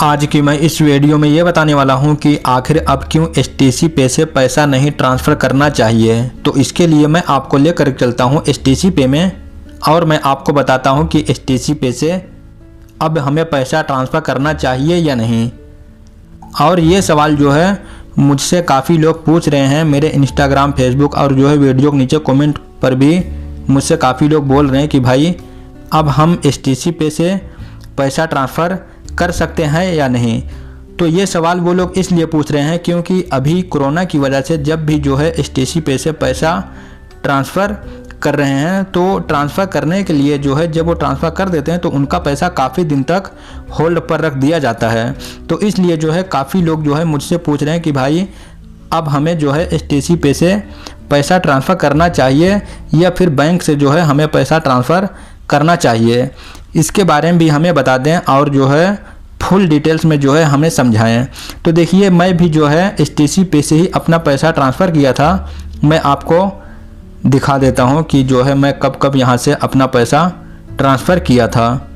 आज की मैं इस वीडियो में ये बताने वाला हूँ कि आखिर अब क्यों एचटीसी पे से पैसा नहीं ट्रांसफ़र करना चाहिए। तो इसके लिए मैं आपको लेकर चलता हूँ एचटीसी पे में और मैं आपको बताता हूँ कि एचटीसी पे से अब हमें पैसा ट्रांसफ़र करना चाहिए या नहीं। और ये सवाल जो है मुझसे काफ़ी लोग पूछ रहे हैं मेरे इंस्टाग्राम, फेसबुक और जो है वीडियो के नीचे कमेंट पर भी मुझसे काफ़ी लोग बोल रहे हैं कि भाई अब हम एचटीसी पे से पैसा ट्रांसफ़र कर सकते हैं या नहीं। तो ये सवाल वो लोग इसलिए पूछ रहे हैं क्योंकि अभी कोरोना की वजह से जब भी जो है एचटीसी पे से पैसा ट्रांसफ़र कर रहे हैं तो ट्रांसफ़र करने के लिए जो है जब वो ट्रांसफ़र कर देते हैं तो उनका पैसा काफ़ी दिन तक होल्ड पर रख दिया जाता है। तो इसलिए जो है काफ़ी लोग जो है मुझसे पूछ रहे हैं कि भाई अब हमें जो है एचटीसी पे से पैसा ट्रांसफ़र करना चाहिए या फिर बैंक से जो है हमें पैसा ट्रांसफ़र करना चाहिए। इसके बारे में भी हमें बता दें और जो है फुल डिटेल्स में जो है हमें समझाएं। तो देखिए मैं भी जो है एचटीसी पे से ही अपना पैसा ट्रांसफ़र किया था। मैं आपको दिखा देता हूं कि जो है मैं कब कब यहां से अपना पैसा ट्रांसफ़र किया था।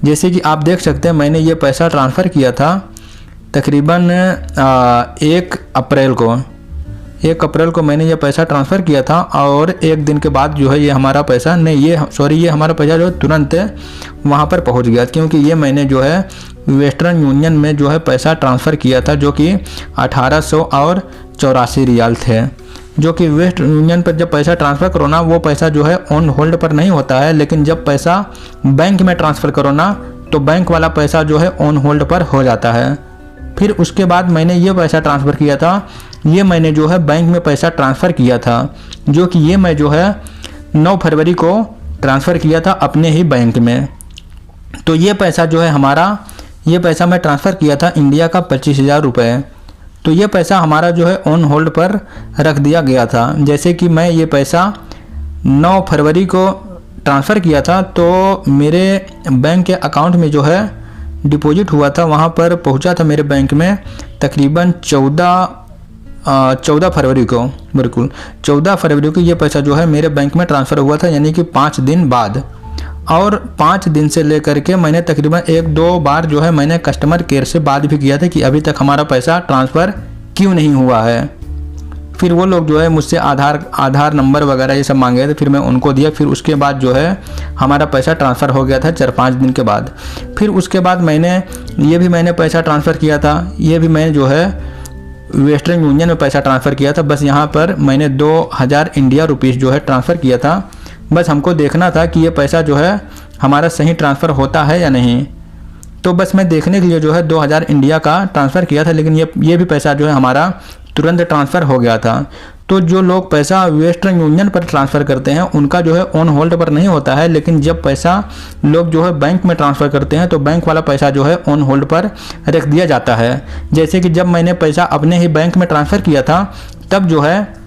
जैसे कि आप देख सकते हैं मैंने ये पैसा ट्रांसफ़र किया था तकरीबन 1 अप्रैल को मैंने ये पैसा ट्रांसफ़र किया था और एक दिन के बाद जो है ये हमारा पैसा ये हमारा पैसा जो तुरंत वहाँ पर पहुँच गया क्योंकि ये मैंने जो है वेस्टर्न यूनियन में जो है पैसा ट्रांसफ़र किया था जो कि 1884 रियाल थे। जो कि वेस्टर्न यूनियन पर जब पैसा ट्रांसफ़र करो ना वो पैसा जो है ऑन होल्ड पर नहीं होता है, लेकिन जब पैसा बैंक में ट्रांसफ़र करो ना तो बैंक वाला पैसा जो है ऑन होल्ड पर हो जाता है। फिर उसके बाद मैंने ये पैसा ट्रांसफ़र किया था, ये मैंने जो है बैंक में पैसा ट्रांसफ़र किया था जो कि ये मैं जो है 9 फरवरी को ट्रांसफ़र किया था अपने ही बैंक में। तो ये पैसा जो है ये पैसा मैं ट्रांसफ़र किया था इंडिया का 25,000 रुपये। तो ये पैसा हमारा जो है ऑन होल्ड पर रख दिया गया था। जैसे कि मैं ये पैसा 9 फरवरी को ट्रांसफ़र किया था तो मेरे बैंक के अकाउंट में जो है डिपॉजिट हुआ था, वहाँ पर पहुँचा था मेरे बैंक में तकरीबन 14 फरवरी को, बिल्कुल 14 फरवरी को ये पैसा जो है मेरे बैंक में ट्रांसफ़र हुआ था, यानी कि 5 दिन बाद। और 5 दिन से लेकर के मैंने तकरीबन 1-2 बार जो है मैंने कस्टमर केयर से बात भी किया था कि अभी तक हमारा पैसा ट्रांसफ़र क्यों नहीं हुआ है। फिर वो लोग जो है मुझसे आधार नंबर वगैरह ये सब मांगे थे, फिर मैं उनको दिया। फिर उसके बाद जो है हमारा पैसा ट्रांसफ़र हो गया था 4-5 दिन के बाद। फिर उसके बाद मैंने पैसा ट्रांसफ़र किया था, ये भी मैं जो है वेस्टर्न यूनियन में पैसा ट्रांसफ़र किया था। बस यहाँ पर मैंने 2000 इंडिया रुपीज़ जो है ट्रांसफ़र किया था। बस हमको देखना था कि ये पैसा जो है हमारा सही ट्रांसफ़र होता है या नहीं। तो बस मैं देखने के लिए जो है 2000 इंडिया का ट्रांसफ़र किया था, लेकिन ये भी पैसा जो है हमारा तुरंत ट्रांसफ़र हो गया था। तो जो लोग पैसा वेस्टर्न यूनियन पर ट्रांसफ़र करते हैं उनका जो है ऑन होल्ड पर नहीं होता है, लेकिन जब पैसा लोग जो है बैंक में ट्रांसफ़र करते हैं तो बैंक वाला पैसा जो है ऑन होल्ड पर रख दिया जाता है। जैसे कि जब मैंने पैसा अपने ही बैंक में ट्रांसफ़र किया था तब जो है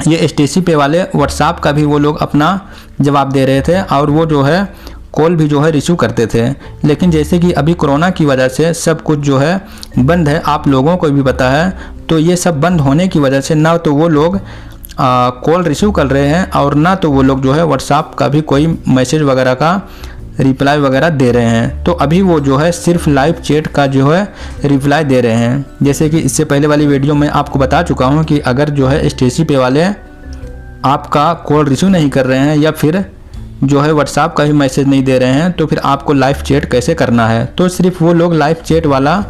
ये एचटीसी पे वाले व्हाट्सएप का भी वो लोग अपना जवाब दे रहे थे और वो जो है कॉल भी जो है रिसीव करते थे। लेकिन जैसे कि अभी कोरोना की वजह से सब कुछ जो है बंद है, आप लोगों को भी पता है। तो ये सब बंद होने की वजह से ना तो वो लोग कॉल रिसीव कर रहे हैं और ना तो वो लोग जो है व्हाट्सएप का भी कोई मैसेज वगैरह का रिप्लाई वगैरह दे रहे हैं। तो अभी वो जो है सिर्फ लाइव चैट का जो है रिप्लाई दे रहे हैं। जैसे कि इससे पहले वाली वीडियो में आपको बता चुका हूँ कि अगर जो है एचटीसी पे वाले आपका कॉल रिसीव नहीं कर रहे हैं या फिर जो है व्हाट्सएप का भी मैसेज नहीं दे रहे हैं तो फिर आपको लाइव चैट कैसे करना है। तो सिर्फ वो लोग लाइव चैट वाला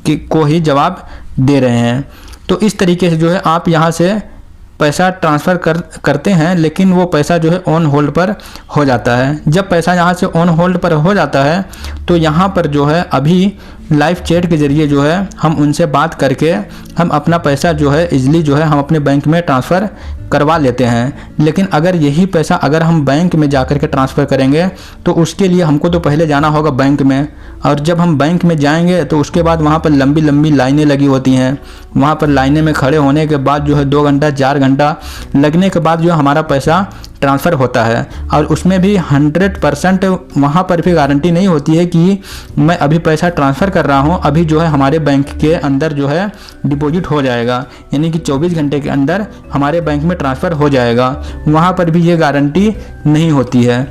को ही जवाब दे रहे हैं। तो इस तरीके से जो है आप यहाँ से पैसा ट्रांसफ़र करते हैं, लेकिन वो पैसा जो है ऑन होल्ड पर हो जाता है। जब पैसा यहाँ से ऑन होल्ड पर हो जाता है तो यहाँ पर जो है अभी लाइव चैट के ज़रिए जो है हम उनसे बात करके हम अपना पैसा जो है इजीली जो है हम अपने बैंक में ट्रांसफ़र करवा लेते हैं। लेकिन अगर यही पैसा अगर हम बैंक में जा कर के ट्रांसफ़र करेंगे तो उसके लिए हमको तो पहले जाना होगा बैंक में, और जब हम बैंक में जाएंगे तो उसके बाद वहाँ पर लंबी लंबी लाइनें लगी होती हैं। वहाँ पर लाइनें में खड़े होने के बाद जो है 2 घंटा 4 घंटा लगने के बाद जो हमारा पैसा ट्रांसफ़र होता है। और उसमें भी 100% वहाँ पर भी गारंटी नहीं होती है कि मैं अभी पैसा ट्रांसफ़र कर रहा हूँ अभी जो है हमारे बैंक के अंदर जो है डिपॉजिट हो जाएगा, यानी कि 24 घंटे के अंदर हमारे बैंक में ट्रांसफ़र हो जाएगा। वहाँ पर भी ये गारंटी नहीं होती है।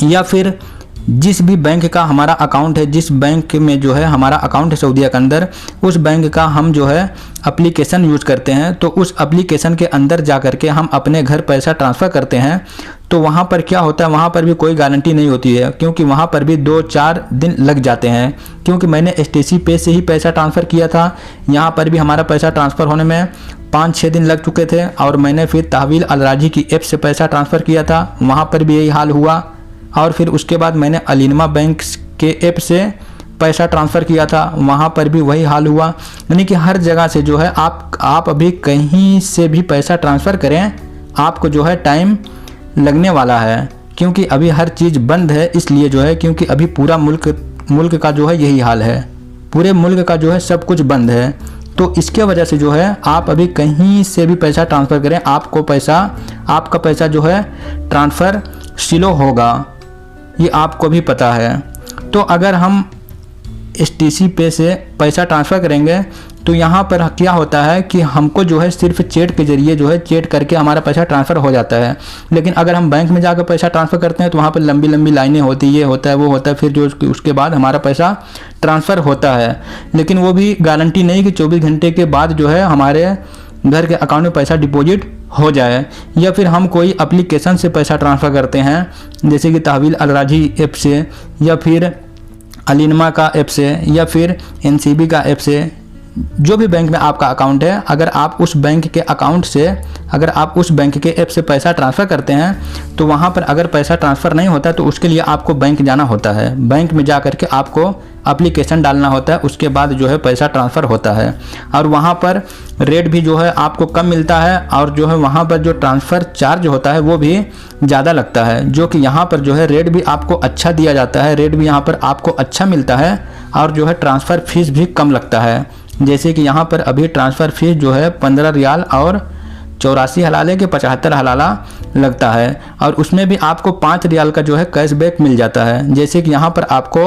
या फिर जिस भी बैंक का हमारा अकाउंट है, जिस बैंक में जो है हमारा अकाउंट है सऊदीया के अंदर, उस बैंक का हम जो है एप्लीकेशन यूज करते हैं, तो उस एप्लीकेशन के अंदर जा कर के हम अपने घर पैसा ट्रांसफ़र करते हैं। तो वहाँ पर क्या होता है, वहाँ पर भी कोई गारंटी नहीं होती है, क्योंकि वहाँ पर भी 2-4 दिन लग जाते हैं। क्योंकि मैंने STC पे से ही पैसा ट्रांसफ़र किया था, यहाँ पर भी हमारा पैसा ट्रांसफ़र होने में 5-6 दिन लग चुके थे। और मैंने फिर तहवील अल राजी की ऐप से पैसा ट्रांसफ़र किया था, वहाँ पर भी यही हाल हुआ। और फिर उसके बाद मैंने अलिनमा बैंक के ऐप से पैसा ट्रांसफ़र किया था, वहाँ पर भी वही हाल हुआ। यानी कि हर जगह से जो है आप अभी कहीं से भी पैसा ट्रांसफ़र करें, आपको जो है टाइम लगने वाला है, क्योंकि अभी हर चीज़ बंद है। इसलिए जो है, क्योंकि अभी पूरा मुल्क का जो है यही हाल है, पूरे मुल्क का जो है सब कुछ बंद है। तो इसके वजह से जो है आप अभी कहीं से भी पैसा ट्रांसफ़र करें, आपका पैसा जो है ट्रांसफ़र स्लो होगा, ये आपको भी पता है। तो अगर हम STC पे से पैसा ट्रांसफ़र करेंगे तो यहाँ पर क्या होता है कि हमको जो है सिर्फ चैट के ज़रिए जो है चैट करके हमारा पैसा ट्रांसफ़र हो जाता है। लेकिन अगर हम बैंक में जाकर पैसा ट्रांसफ़र करते हैं तो वहाँ पर लंबी लंबी लाइनें होती, ये होता है वो होता है, फिर जो उसके बाद हमारा पैसा ट्रांसफ़र होता है। लेकिन वो भी गारंटी नहीं कि 24 घंटे के बाद जो है हमारे घर के अकाउंट में पैसा डिपॉजिट हो जाए। या फिर हम कोई एप्लीकेशन से पैसा ट्रांसफ़र करते हैं, जैसे कि तहवील अल राजी ऐप से, या फिर अलिनमा का ऐप से, या फिर NCB का ऐप से, जो भी बैंक में आपका अकाउंट है, अगर आप उस बैंक के अकाउंट से, अगर आप उस बैंक के ऐप से पैसा ट्रांसफ़र करते हैं तो वहाँ पर अगर पैसा ट्रांसफ़र नहीं होता तो उसके लिए आपको बैंक जाना होता है। बैंक में जा कर के आपको एप्लीकेशन डालना होता है, उसके बाद जो है पैसा ट्रांसफ़र होता है। और वहाँ पर रेट भी जो है आपको कम मिलता है, और जो है वहाँ पर जो ट्रांसफ़र चार्ज होता है वो भी ज़्यादा लगता है। जो कि यहाँ पर जो है रेट भी आपको अच्छा दिया जाता है, रेट भी यहाँ पर आपको अच्छा मिलता है, और जो है ट्रांसफ़र फीस भी कम लगता है। जैसे कि यहाँ पर अभी ट्रांसफ़र फीस जो है 15 रियाल और 84 हलाले के 75 हलाला लगता है, और उसमें भी आपको 5 रियाल का जो है कैशबैक मिल जाता है। जैसे कि यहाँ पर आपको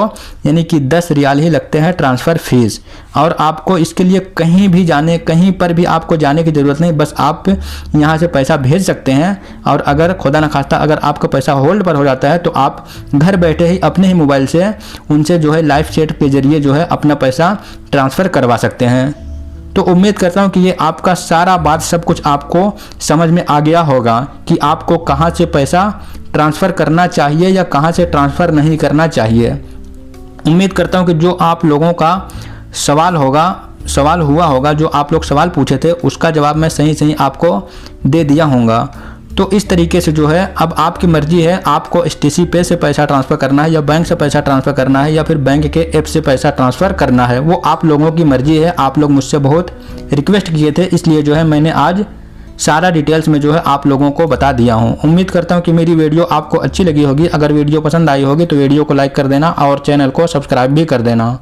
यानी कि 10 रियाल ही लगते हैं ट्रांसफ़र फीस, और आपको इसके लिए कहीं पर भी आपको जाने की ज़रूरत नहीं, बस आप यहाँ से पैसा भेज सकते हैं। और अगर खुदा न खास्ता अगर आपका पैसा होल्ड पर हो जाता है तो आप घर बैठे ही अपने ही मोबाइल से उनसे जो है लाइव चैट के ज़रिए जो है अपना पैसा ट्रांसफ़र करवा सकते हैं। तो उम्मीद करता हूँ कि ये आपका सारा बात सब कुछ आपको समझ में आ गया होगा कि आपको कहाँ से पैसा ट्रांसफ़र करना चाहिए या कहाँ से ट्रांसफ़र नहीं करना चाहिए। उम्मीद करता हूँ कि जो आप लोगों का सवाल हुआ होगा, जो आप लोग सवाल पूछे थे, उसका जवाब मैं सही आपको दे दिया होगा। तो इस तरीके से जो है अब आपकी मर्ज़ी है, आपको STC पे से पैसा ट्रांसफ़र करना है, या बैंक से पैसा ट्रांसफ़र करना है, या फिर बैंक के ऐप से पैसा ट्रांसफ़र करना है, वो आप लोगों की मर्ज़ी है। आप लोग मुझसे बहुत रिक्वेस्ट किए थे, इसलिए जो है मैंने आज सारा डिटेल्स में जो है आप लोगों को बता दिया हूँ। उम्मीद करता हूँ कि मेरी वीडियो आपको अच्छी लगी होगी। अगर वीडियो पसंद आई होगी तो वीडियो को लाइक कर देना और चैनल को सब्सक्राइब भी कर देना।